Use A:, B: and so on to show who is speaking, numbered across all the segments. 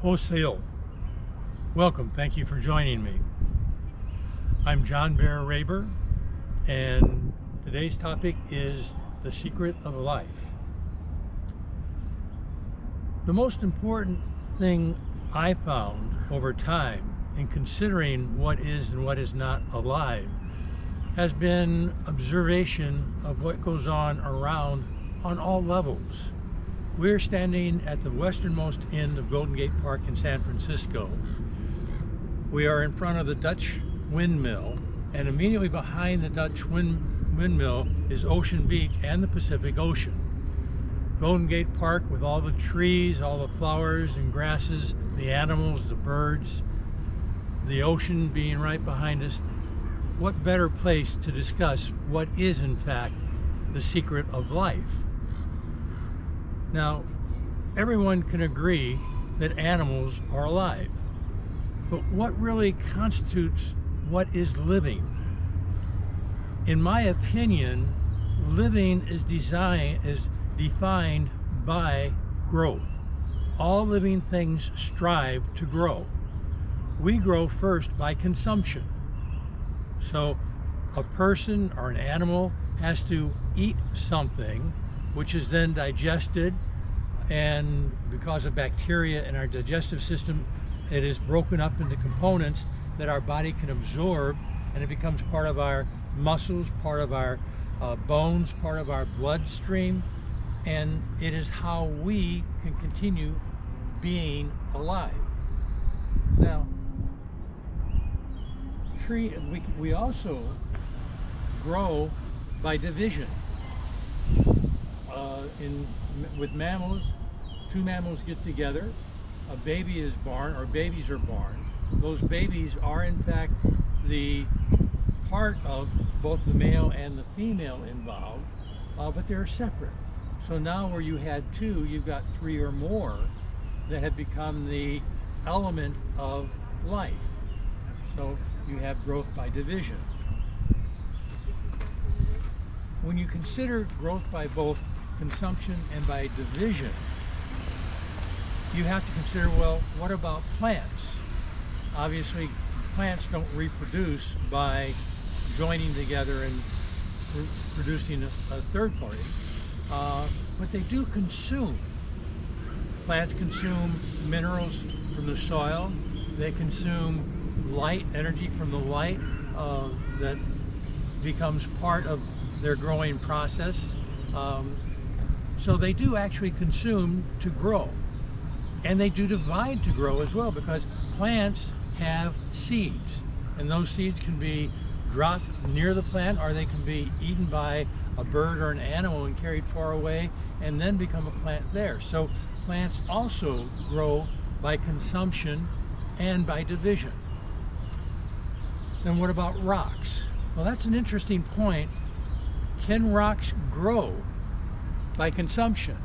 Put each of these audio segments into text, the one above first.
A: Osil. Welcome, thank you for joining me. I'm John Bear Raber, and today's topic is the secret of life. The most important thing I found over time in considering what is and what is not alive has been observation of what goes on around on all levels. We're standing at the westernmost end of Golden Gate Park in San Francisco. We are in front of the Dutch windmill, and immediately behind the Dutch windmill is Ocean Beach and the Pacific Ocean. Golden Gate Park, with all the trees, all the flowers and grasses, the animals, the birds, the ocean being right behind us. What better place to discuss what is in fact the secret of life? Now, everyone can agree that animals are alive, but what really constitutes what is living? In my opinion, living is defined by growth. All living things strive to grow. We grow first by consumption. So a person or an animal has to eat something, which is then digested, and because of bacteria in our digestive system, it is broken up into components that our body can absorb, and it becomes part of our muscles, part of our bones, part of our bloodstream, and it is how we can continue being alive. Now, we also grow by division. With mammals, two mammals get together, a baby is born, or babies are born. Those babies are in fact the part of both the male and the female involved, but they're separate. So now where you had two, you've got three or more that have become the element of life. So you have growth by division. When you consider growth by both consumption and by division, you have to consider, well, what about plants? Obviously, plants don't reproduce by joining together and producing a third party, but they do consume. Plants consume minerals from the soil. They consume light, energy from the light that becomes part of their growing process. So they do actually consume to grow. And they do divide to grow as well, because plants have seeds. And those seeds can be dropped near the plant, or they can be eaten by a bird or an animal and carried far away and then become a plant there. So plants also grow by consumption and by division. Then what about rocks? Well, that's an interesting point. Can rocks grow by consumption?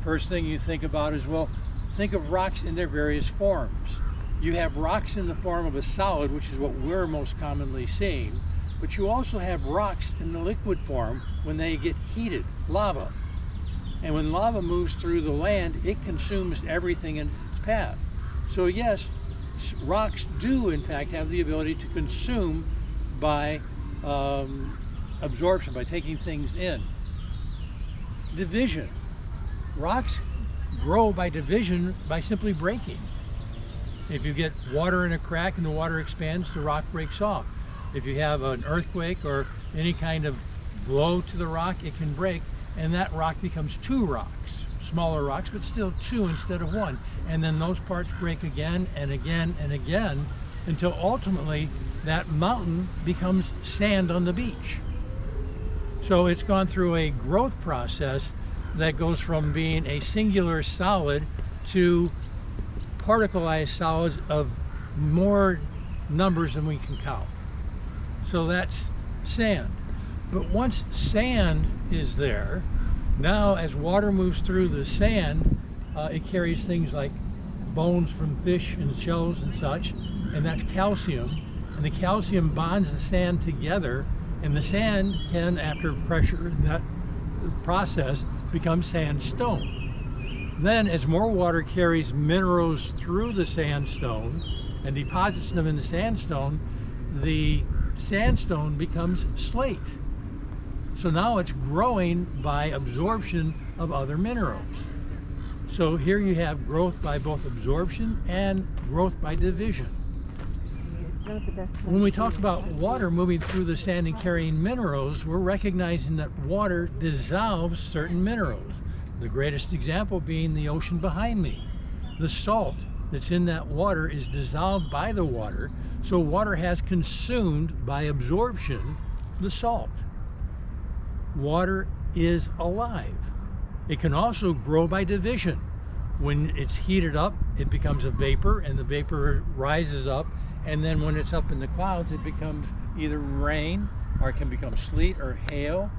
A: First thing you think about is, well, think of rocks in their various forms. You have rocks in the form of a solid, which is what we're most commonly seeing, but you also have rocks in the liquid form when they get heated, lava. And when lava moves through the land, it consumes everything in its path. So yes, rocks do in fact have the ability to consume by absorption, by taking things in. Division. Rocks grow by division by simply breaking. If you get water in a crack and the water expands, the rock breaks off. If you have an earthquake or any kind of blow to the rock, it can break, and that rock becomes two rocks. Smaller rocks, but still two instead of one. And then those parts break again and again and again until ultimately that mountain becomes sand on the beach. So it's gone through a growth process that goes from being a singular solid to particleized solids of more numbers than we can count. So that's sand. But once sand is there, now as water moves through the sand, it carries things like bones from fish and shells and such, and that's calcium. And the calcium bonds the sand together, and the sand can, after pressure in that process, become sandstone. Then as more water carries minerals through the sandstone and deposits them in the sandstone becomes slate. So now it's growing by absorption of other minerals. So here you have growth by both absorption and growth by division. When we talk about water moving through the sand and carrying minerals, we're recognizing that water dissolves certain minerals. The greatest example being the ocean behind me. The salt that's in that water is dissolved by the water, so water has consumed by absorption the salt. Water is alive. It can also grow by division. When it's heated up, it becomes a vapor, and the vapor rises up, and then when it's up in the clouds, it becomes either rain, or it can become sleet or hail,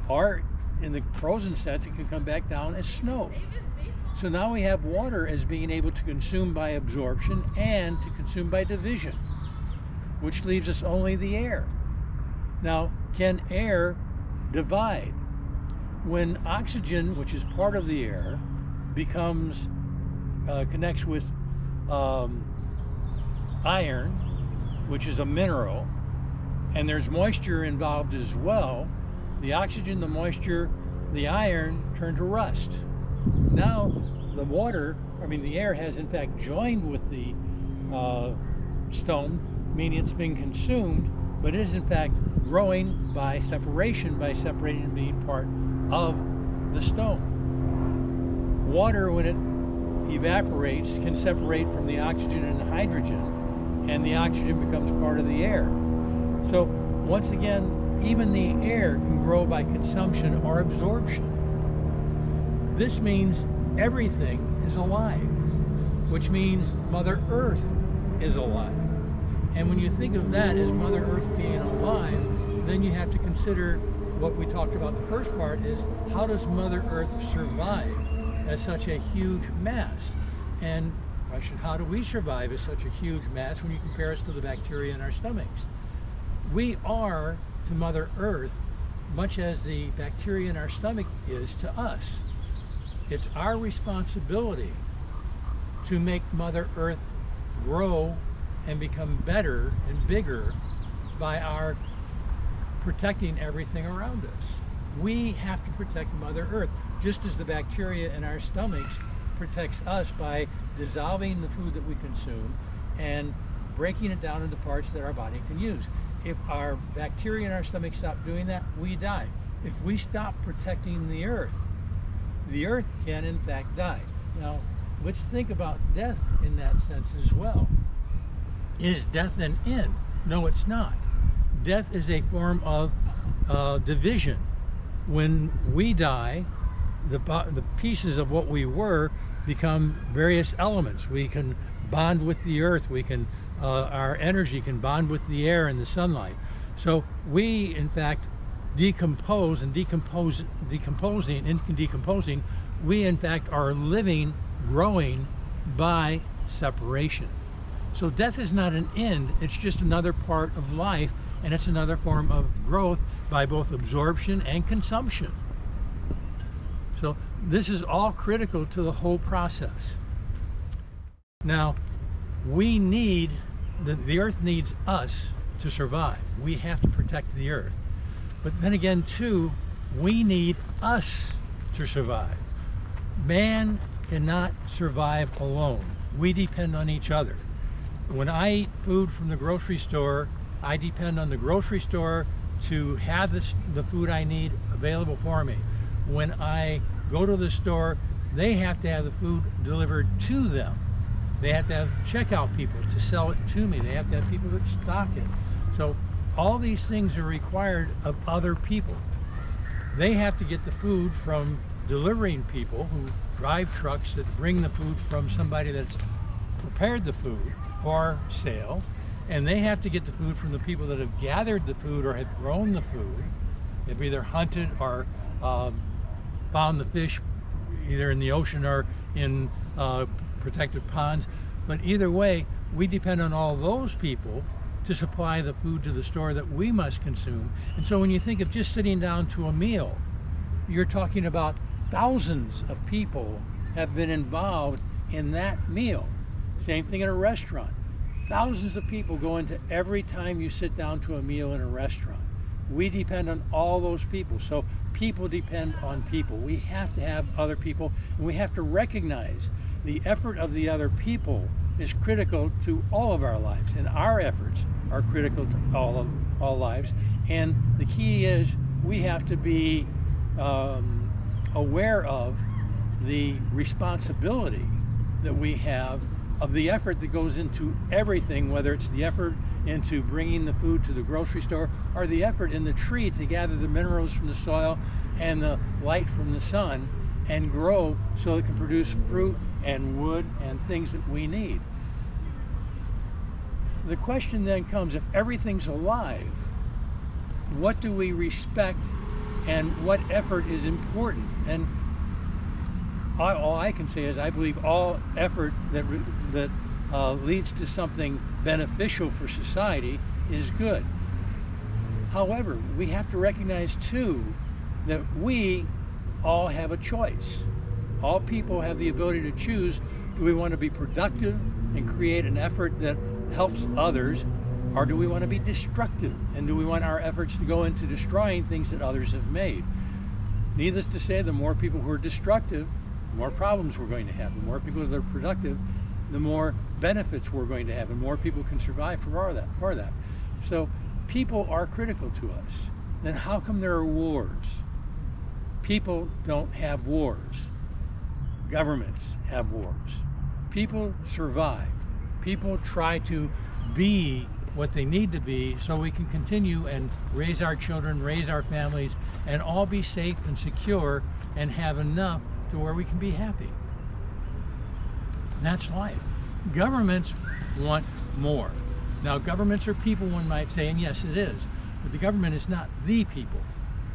A: or in the frozen sense, it can come back down as snow. So now we have water as being able to consume by absorption and to consume by division, which leaves us only the air. Now, can air divide? When oxygen, which is part of the air, connects with iron, which is a mineral, and there's moisture involved as well, the oxygen, the moisture, the iron turn to rust. Now the air has in fact joined with the stone, meaning it's being consumed, but it is in fact growing by separation, by separating and being part of the stone. Water, when it evaporates, can separate from the oxygen and the hydrogen, and the oxygen becomes part of the air. So once again, even the air can grow by consumption or absorption. This means everything is alive, which means Mother Earth is alive. And when you think of that as Mother Earth being alive, then you have to consider what we talked about in the first part is, how does Mother Earth survive as such a huge mass? And how do we survive as such a huge mass when you compare us to the bacteria in our stomachs? We are to Mother Earth much as the bacteria in our stomach is to us. It's our responsibility to make Mother Earth grow and become better and bigger by our protecting everything around us. We have to protect Mother Earth, just as the bacteria in our stomachs protects us by dissolving the food that we consume and breaking it down into parts that our body can use. If our bacteria in our stomach stop doing that, we die. If we stop protecting the earth can in fact die. Now, let's think about death in that sense as well. Is death an end? No, it's not. Death is a form of division. When we die, the pieces of what we were become various elements. We can bond with the earth. We can, our energy can bond with the air and the sunlight. So we, in fact, decompose and decomposing, we in fact are living, growing by separation. So death is not an end, it's just another part of life, and it's another form of growth by both absorption and consumption. So this is all critical to the whole process. Now, we need, the earth needs us to survive. We have to protect the earth. But then again, too, we need us to survive. Man cannot survive alone. We depend on each other. When I eat food from the grocery store, I depend on the grocery store to have the food I need available for me. When I go to the store, they have to have the food delivered to them. They have to have checkout people to sell it to me. They have to have people that stock it. So all these things are required of other people. They have to get the food from delivering people who drive trucks that bring the food from somebody that's prepared the food for sale, and they have to get the food from the people that have gathered the food or have grown the food. They've either hunted or found the fish either in the ocean or in protected ponds. But either way, we depend on all those people to supply the food to the store that we must consume. And so when you think of just sitting down to a meal, you're talking about thousands of people have been involved in that meal. Same thing in a restaurant. Thousands of people go into every time you sit down to a meal in a restaurant. We depend on all those people. So people depend on people. We have to have other people, and we have to recognize the effort of the other people is critical to all of our lives, and our efforts are critical to all lives. And the key is we have to be aware of the responsibility that we have of the effort that goes into everything, whether it's the effort into bringing the food to the grocery store or the effort in the tree to gather the minerals from the soil and the light from the sun and grow so it can produce fruit and wood and things that we need. The question then comes, if everything's alive, what do we respect and what effort is important? And all I can say is I believe all effort that leads to something beneficial for society is good. However, we have to recognize too that we all have a choice. All people have the ability to choose, do we want to be productive and create an effort that helps others, or do we want to be destructive, and do we want our efforts to go into destroying things that others have made? Needless to say, the more people who are destructive, the more problems we're going to have. The more people that are productive, the more benefits we're going to have, and more people can survive for that. So people are critical to us. Then how come there are wars? People don't have wars. Governments have wars. People survive. People try to be what they need to be so we can continue and raise our children, raise our families, and all be safe and secure and have enough to where we can be happy. That's life. Governments want more. Now, governments are people, one might say, and yes, it is, but the government is not the people.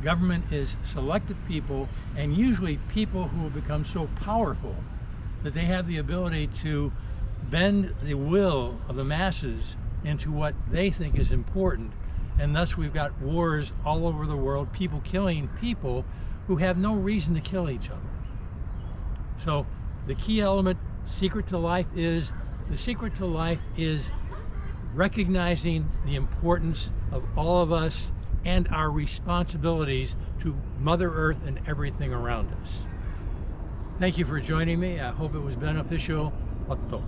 A: Government is selective people, and usually people who have become so powerful that they have the ability to bend the will of the masses into what they think is important. And thus we've got wars all over the world, people killing people who have no reason to kill each other. So the key element, secret to life is recognizing the importance of all of us and our responsibilities to Mother Earth and everything around us. Thank you for joining me. I hope it was beneficial. Otto.